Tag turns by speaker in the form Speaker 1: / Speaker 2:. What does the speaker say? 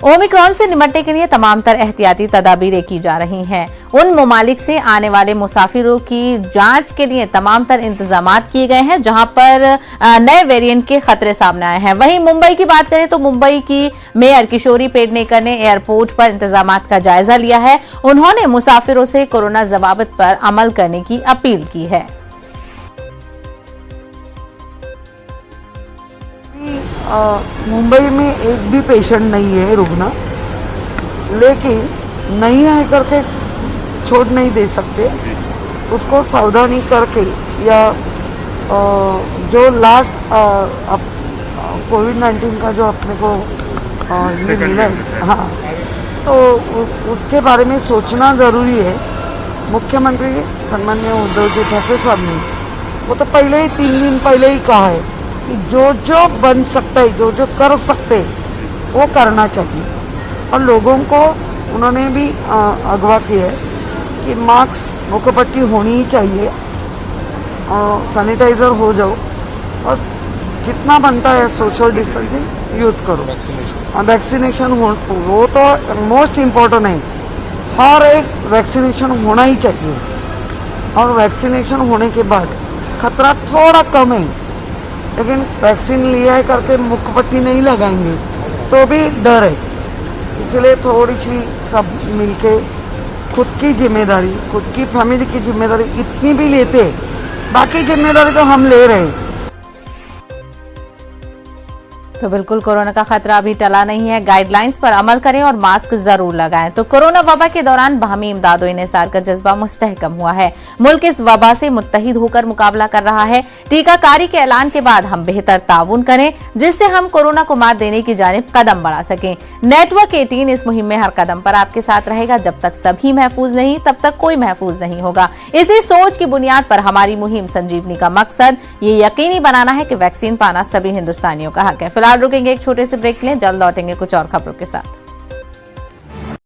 Speaker 1: Omicron से निपटने के लिए तमाम तरह एहतियाती तदाबीरें की जा रही हैं। उन ममालिक से आने वाले मुसाफिरों की जांच के लिए तमाम तरह इंतजामात किए गए हैं जहां पर नए वेरिएंट के खतरे सामने आए हैं। वहीं मुंबई की बात करें तो मुंबई की मेयर किशोरी पेडनेकर ने एयरपोर्ट पर इंतजामात का जायजा लिया है। उन्होंने मुसाफिरों से कोरोना जवाबत पर अमल करने की अपील की है।
Speaker 2: मुंबई में एक भी पेशेंट नहीं है रुग्ण, लेकिन नहीं है करके छोड़ नहीं दे सकते। उसको सावधानी करके या जो लास्ट कोविड-19 का जो अपने को ये मिला है, हाँ, तो उसके बारे में सोचना ज़रूरी है। मुख्यमंत्री सन्माननीय उद्धव जी ठाकरे साहब ने वो तो पहले ही 3 दिन पहले ही कहा है कि जो बन सकता है, जो कर सकते वो करना चाहिए। और लोगों को उन्होंने भी अगवा किया है कि मास्क मुखपट्टी होनी ही चाहिए, सैनिटाइज़र हो जाओ और जितना बनता है सोशल डिस्टेंसिंग यूज़ करो। वैक्सीनेशन वो तो मोस्ट इम्पोर्टेंट है। हर एक वैक्सीनेशन होना ही चाहिए और वैक्सीनेशन होने के बाद खतरा थोड़ा कम है, लेकिन वैक्सीन लिया है करके मुखपट्टी नहीं लगाएंगे तो भी डर है। इसलिए थोड़ी सी सब मिलके खुद की जिम्मेदारी, खुद की फैमिली की जिम्मेदारी इतनी भी लेते, बाकी जिम्मेदारी तो हम ले रहे हैं।
Speaker 1: तो बिल्कुल कोरोना का खतरा अभी टला नहीं है। गाइडलाइंस पर अमल करें और मास्क जरूर लगाएं। तो कोरोना वबा के दौरान बाहमी इमदाद व इन्हिसार का जज्बा मुस्तहकम हुआ है। मुल्क इस वबा से मुत्तहिद होकर मुकाबला कर रहा है। टीकाकारी के ऐलान के बाद हम बेहतर ताउन करें जिससे हम कोरोना को मात देने की जानिब कदम बढ़ा सकें। नेटवर्क 18 इस मुहिम में हर कदम पर आपके साथ रहेगा। जब तक सभी महफूज नहीं तब तक कोई महफूज नहीं होगा। इसी सोच की बुनियाद पर हमारी मुहिम संजीवनी का मकसद ये यकीनी बनाना है कि वैक्सीन पाना सभी हिंदुस्तानियों का हक है। फिलहाल रुकेंगे एक छोटे से ब्रेक के लिए, जल्द लौटेंगे कुछ और खबरों के साथ।